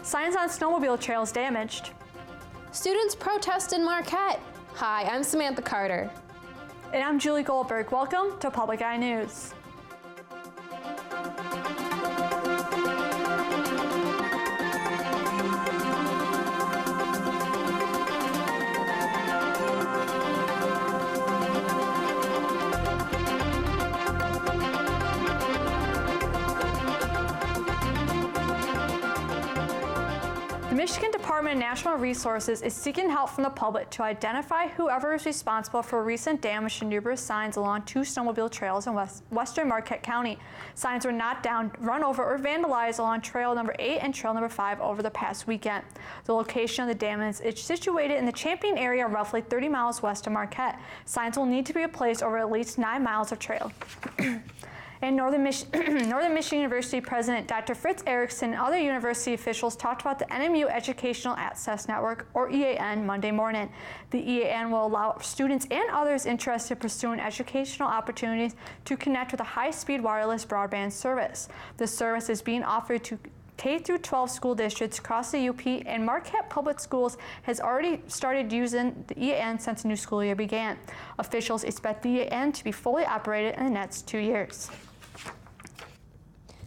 Signs on snowmobile trails damaged. Students protest in Marquette. Hi, I'm Samantha Carter. And I'm Julie Goldberg. Welcome to Public Eye News. The Michigan Department of Natural Resources is seeking help from the public to identify whoever is responsible for recent damage to numerous signs along two snowmobile trails in western Marquette County. Signs were knocked down, run over, or vandalized along Trail Number 8 and Trail Number 5 over the past weekend. The location of the damage is situated in the Champion area, roughly 30 miles west of Marquette. Signs will need to be replaced over at least 9 miles of trail. And Northern Michigan University President Dr. Fritz Erickson and other university officials talked about the NMU Educational Access Network, or EAN, Monday morning. The EAN will allow students and others interested in pursuing educational opportunities to connect with a high-speed wireless broadband service. The service is being offered to K-12 school districts across the UP, and Marquette Public Schools has already started using the EAN since the new school year began. Officials expect the EAN to be fully operated in the next 2 years.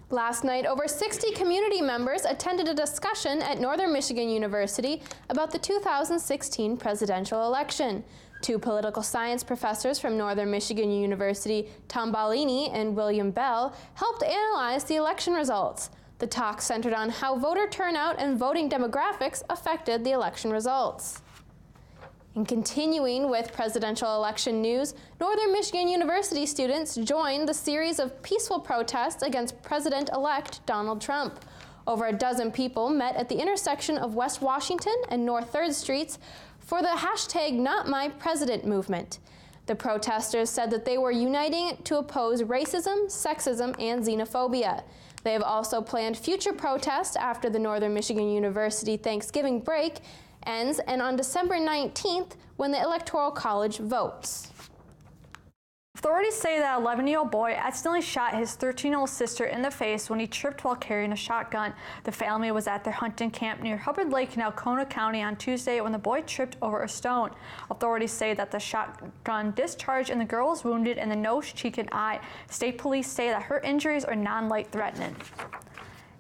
Last night, over 60 community members attended a discussion at Northern Michigan University about the 2016 presidential election. Two political science professors from Northern Michigan University, Tom Ballini and William Bell, helped analyze the election results. The talk centered on how voter turnout and voting demographics affected the election results. And continuing with presidential election news, Northern Michigan University students joined the series of peaceful protests against President-elect Donald Trump. Over a dozen people met at the intersection of West Washington and North 3rd Streets for the hashtag #NotMyPresident movement. The protesters said that they were uniting to oppose racism, sexism, and xenophobia. They have also planned future protests after the Northern Michigan University Thanksgiving break ends and on December 19th when the Electoral College votes. Authorities say that an 11-year-old boy accidentally shot his 13-year-old sister in the face when he tripped while carrying a shotgun. The family was at their hunting camp near Hubbard Lake in Alcona County on Tuesday when the boy tripped over a stone. Authorities say that the shotgun discharged and the girl was wounded in the nose, cheek, and eye. State police say that her injuries are non-life-threatening.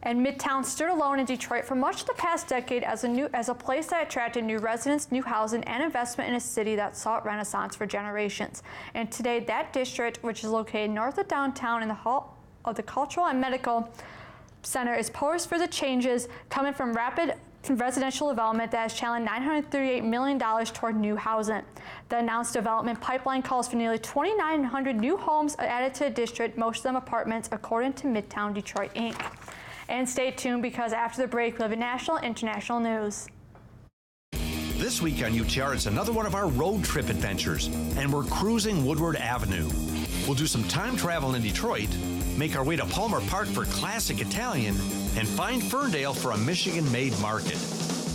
And Midtown stood alone in Detroit for much of the past decade as a place that attracted new residents, new housing, and investment in a city that sought renaissance for generations. And today, that district, which is located north of downtown in the Hall of the Cultural and Medical Center, is poised for the changes coming from rapid residential development that has channeled $938 million toward new housing. The announced development pipeline calls for nearly 2,900 new homes added to the district, most of them apartments, according to Midtown Detroit, Inc. And stay tuned because after the break, we'll have national and international news. This week on UTR, it's another one of our road trip adventures, and we're cruising Woodward Avenue. We'll do some time travel in Detroit, make our way to Palmer Park for classic Italian, and find Ferndale for a Michigan-made market.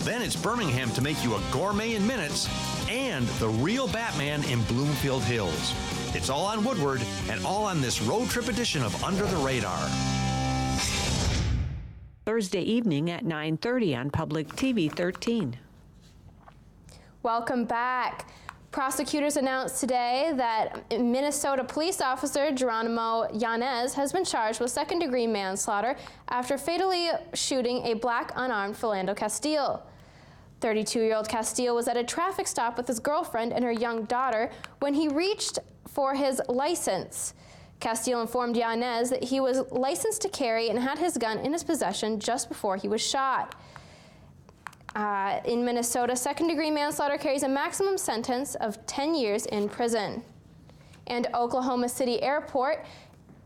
Then it's Birmingham to make you a gourmet in minutes, and the real Batman in Bloomfield Hills. It's all on Woodward, and all on this road trip edition of Under the Radar. Thursday evening at 9:30 on Public TV 13. Welcome back. Prosecutors announced today that Minnesota police officer Geronimo Yanez has been charged with second-degree manslaughter after fatally shooting a black unarmed Philando Castile. 32-year-old Castile was at a traffic stop with his girlfriend and her young daughter when he reached for his license. Castile informed Yanez that he was licensed to carry and had his gun in his possession just before he was shot. In Minnesota, second-degree manslaughter carries a maximum sentence of 10 years in prison. And Oklahoma City Airport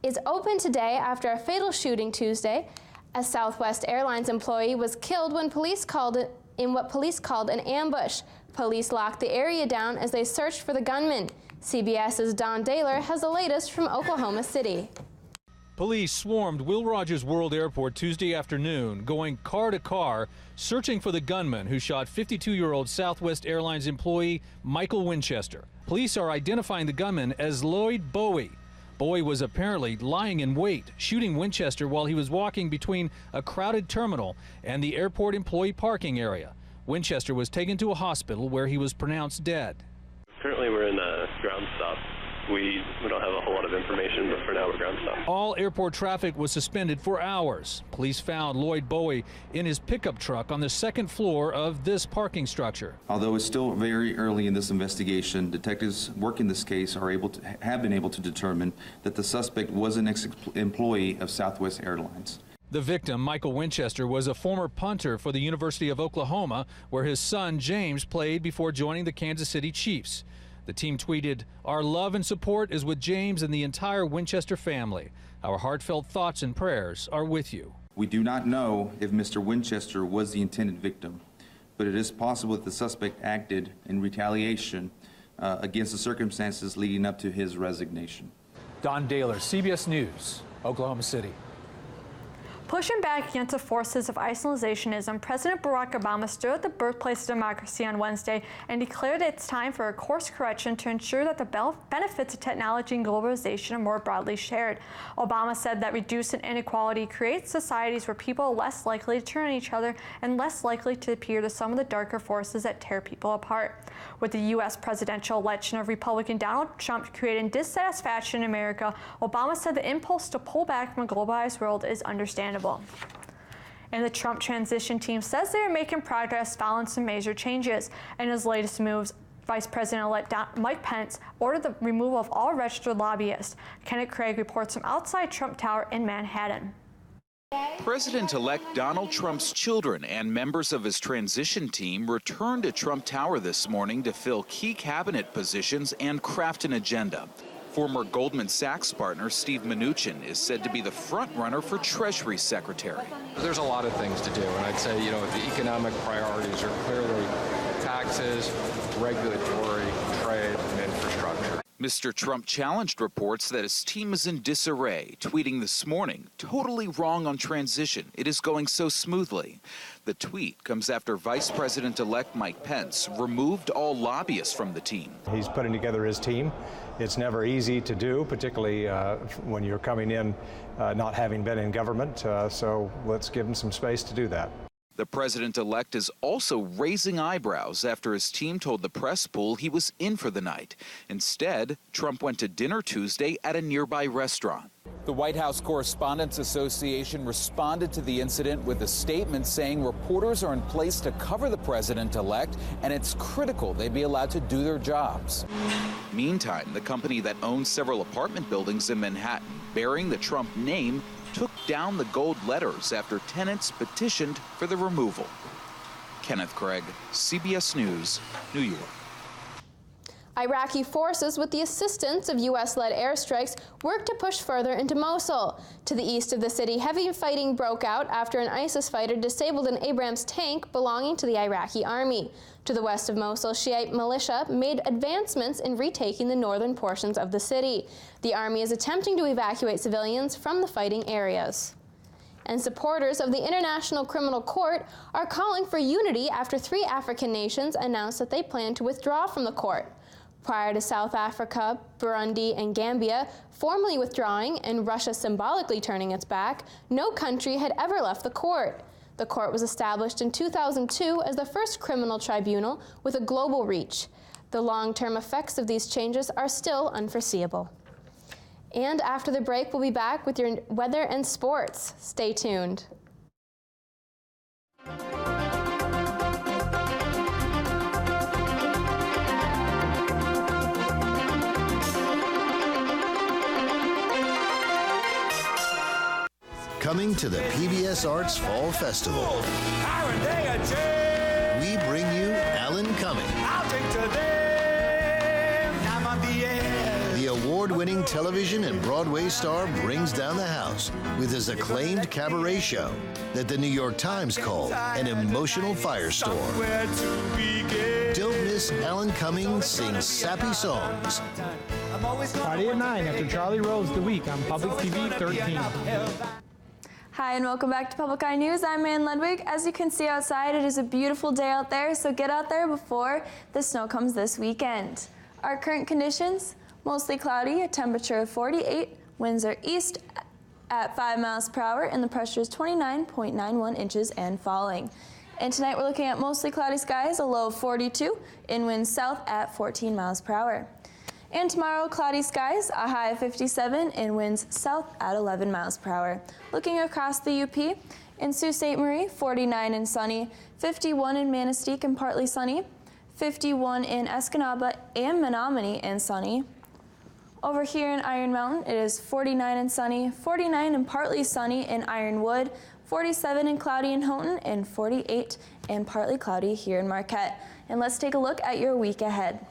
is open today after a fatal shooting Tuesday. A Southwest Airlines employee was killed when police called it in what police called an ambush. Police locked the area down as they searched for the gunman. CBS's Don Daler has the latest from Oklahoma City. Police swarmed Will Rogers World Airport Tuesday afternoon, going car to car, searching for the gunman who shot 52-year-old Southwest Airlines employee Michael Winchester. Police are identifying the gunman as Lloyd Bowie. Bowie was apparently lying in wait, shooting Winchester while he was walking between a crowded terminal and the airport employee parking area. Winchester was taken to a hospital where he was pronounced dead. Currently we're in a ground stop. We don't have a whole lot of information, but for now we're ground stop. All airport traffic was suspended for hours. Police found Lloyd Bowie in his pickup truck on the second floor of this parking structure. Although it's still very early in this investigation, detectives working this case have been able to determine that the suspect was an ex-employee of Southwest Airlines. The victim, Michael Winchester, was a former punter for the University of Oklahoma, where his son James played before joining the Kansas City Chiefs. The team tweeted, "Our love and support is with James and the entire Winchester family. Our heartfelt thoughts and prayers are with you." We do not know if Mr. Winchester was the intended victim, but it is possible that the suspect acted in retaliation against the circumstances leading up to his resignation. Don Daler, CBS News, Oklahoma City. Pushing back against the forces of isolationism, President Barack Obama stood at the birthplace of democracy on Wednesday and declared it's time for a course correction to ensure that the benefits of technology and globalization are more broadly shared. Obama said that reducing inequality creates societies where people are less likely to turn on each other and less likely to appear to some of the darker forces that tear people apart. With the U.S. presidential election of Republican Donald Trump creating dissatisfaction in America, Obama said the impulse to pull back from a globalized world is understandable. And the Trump transition team says they are making progress following some major changes. In his latest moves, Vice President-elect Mike Pence ordered the removal of all registered lobbyists. Kenneth Craig reports from outside Trump Tower in Manhattan. President-elect Donald Trump's children and members of his transition team returned to Trump Tower this morning to fill key cabinet positions and craft an agenda. Former Goldman Sachs partner Steve Mnuchin is said to be the front runner for Treasury Secretary. There's a lot of things to do, and I'd say, the economic priorities are clearly taxes, regulatory, trade, and infrastructure. Mr. Trump challenged reports that his team is in disarray, tweeting this morning, "Totally wrong on transition. It is going so smoothly." The tweet comes after Vice President-elect Mike Pence removed all lobbyists from the team. He's putting together his team. It's never easy to do, particularly when you're coming in not having been in government, so let's give him some space to do that. The president-elect is also raising eyebrows after his team told the press pool he was in for the night. Instead, Trump went to dinner Tuesday at a nearby restaurant. The White House Correspondents Association responded to the incident with a statement saying reporters are in place to cover the president-elect and it's critical they be allowed to do their jobs. Meantime, the company that owns several apartment buildings in Manhattan bearing the Trump name took down the gold letters after tenants petitioned for the removal. Kenneth Craig, CBS News, New York. Iraqi forces, with the assistance of U.S.-led airstrikes, worked to push further into Mosul. To the east of the city, heavy fighting broke out after an ISIS fighter disabled an Abrams tank belonging to the Iraqi army. To the west of Mosul, Shiite militia made advancements in retaking the northern portions of the city. The army is attempting to evacuate civilians from the fighting areas. And supporters of the International Criminal Court are calling for unity after 3 African nations announced that they plan to withdraw from the court. Prior to South Africa, Burundi, and Gambia formally withdrawing and Russia symbolically turning its back, no country had ever left the court. The court was established in 2002 as the first criminal tribunal with a global reach. The long-term effects of these changes are still unforeseeable. And after the break, we'll be back with your weather and sports. Stay tuned. Coming to the PBS Arts Fall Festival. We bring you Alan Cumming. The award-winning television and Broadway star brings down the house with his acclaimed cabaret show that the New York Times called an emotional firestorm. Don't miss Alan Cumming sing sappy songs. Friday at 9 after Charlie Rose the Week on Public TV 13. Hi, and welcome back to Public Eye News. I'm Ann Ludwig. As you can see outside, it is a beautiful day out there, so get out there before the snow comes this weekend. Our current conditions, Mostly cloudy, a temperature of 48. Winds are east at 5 miles per hour, and the pressure is 29.91 inches and falling. And tonight we're looking at mostly cloudy skies, a low of 42, and winds south at 14 miles per hour. And tomorrow, cloudy skies, a high of 57, and winds south at 11 miles per hour. Looking across the UP, in Sault Ste. Marie, 49 and sunny, 51 in Manistique and partly sunny, 51 in Escanaba and Menominee and sunny. Over here in Iron Mountain, it is 49 and sunny, 49 and partly sunny in Ironwood, 47 and cloudy in Houghton, and 48 and partly cloudy here in Marquette. And let's take a look at your week ahead.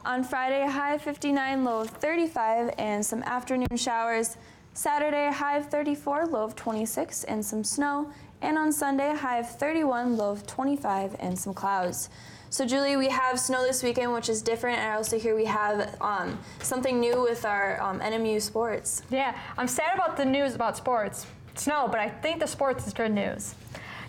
On Friday, a high of 59, low of 35, and some afternoon showers. Saturday, a high of 34, low of 26, and some snow. And on Sunday, a high of 31, low of 25, and some clouds. So Julie, we have snow this weekend, which is different, and I also hear we have something new with our NMU sports. Yeah, I'm sad about the news about sports. Snow, but I think the sports is good news.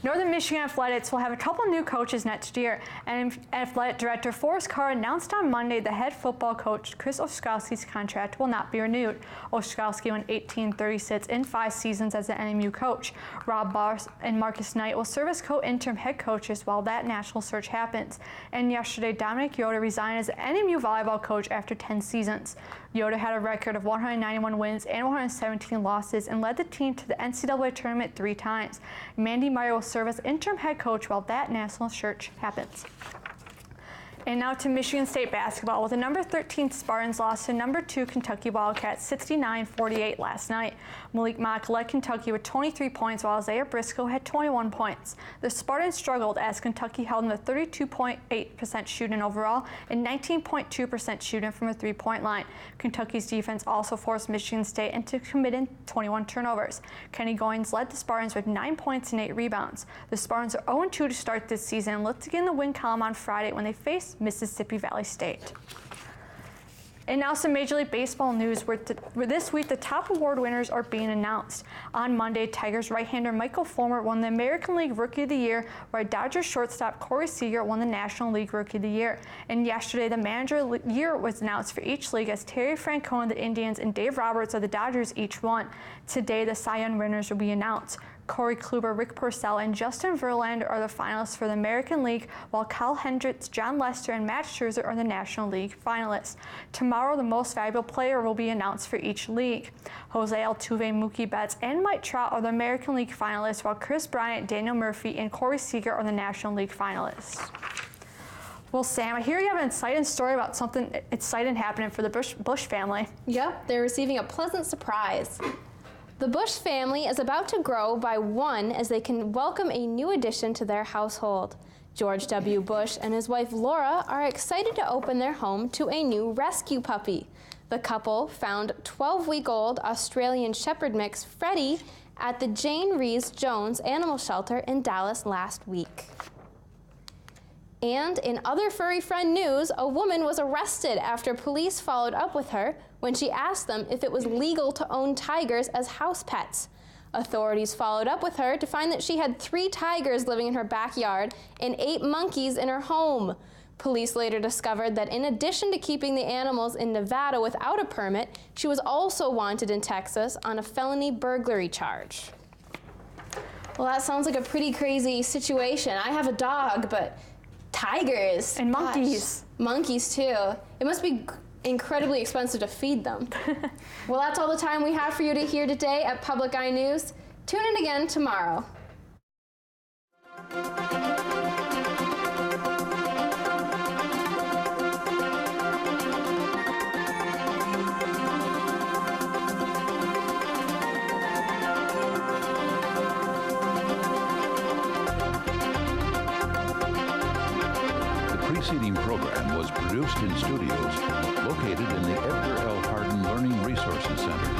Northern Michigan Athletics will have a couple new coaches next year, and Athletic Director Forrest Carr announced on Monday the head football coach Chris Ostrowski's contract will not be renewed. Ostrowski won 1836 in 5 seasons as an NMU coach. Rob Boss and Marcus Knight will serve as co-interim head coaches while that national search happens. And yesterday, Dominic Yoder resigned as an NMU volleyball coach after 10 seasons. Yoder had a record of 191 wins and 117 losses and led the team to the NCAA tournament 3 times. Mandy Meyer will serve as interim head coach while that national search happens. And now to Michigan State basketball, with the number 13 Spartans lost to number 2 Kentucky Wildcats 69-48 last night. Malik Monk led Kentucky with 23 points while Isaiah Briscoe had 21 points. The Spartans struggled as Kentucky held them to 32.8% shooting overall and 19.2% shooting from a 3-point line. Kentucky's defense also forced Michigan State into committing 21 turnovers. Kenny Goins led the Spartans with 9 points and 8 rebounds. The Spartans are 0-2 to start this season and look to get in the win column on Friday when they face Mississippi Valley State. And now some Major League Baseball news where this week the top award winners are being announced. On Monday, Tigers right-hander Michael Fulmer won the American League Rookie of the Year, while Dodgers shortstop Corey Seager won the National League Rookie of the Year. And yesterday, the Manager of the Year was announced for each league as Terry Francona of the Indians and Dave Roberts of the Dodgers each won. Today, the Cy Young winners will be announced. Corey Kluber, Rick Purcell, and Justin Verlander are the finalists for the American League, while Kyle Hendricks, John Lester, and Matt Scherzer are the National League finalists. Tomorrow, the most valuable player will be announced for each league. Jose Altuve, Mookie Betts, and Mike Trout are the American League finalists, while Chris Bryant, Daniel Murphy, and Corey Seager are the National League finalists. Well, Sam, I hear you have an exciting story about something exciting happening for the Bush family. Yep, they're receiving a pleasant surprise. The Bush family is about to grow by 1 as they can welcome a new addition to their household. George W. Bush and his wife Laura are excited to open their home to a new rescue puppy. The couple found 12-week-old Australian Shepherd mix Freddie at the Jane Rees Jones Animal Shelter in Dallas last week. And in other furry friend news, a woman was arrested after police followed up with her when she asked them if it was legal to own tigers as house pets. Authorities followed up with her to find that she had 3 tigers living in her backyard and 8 monkeys in her home. Police later discovered that in addition to keeping the animals in Nevada without a permit, she was also wanted in Texas on a felony burglary charge. Well, that sounds like a pretty crazy situation. I have a dog, but tigers. And monkeys. Gosh, monkeys too. It must be incredibly expensive to feed them. Well, that's all the time we have for you to hear today at Public Eye News. Tune in again tomorrow. The preceding program was produced in studios located in the Edgar L. Hardin Learning Resources Center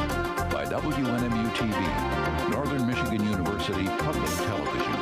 by WNMU-TV, Northern Michigan University Public Television.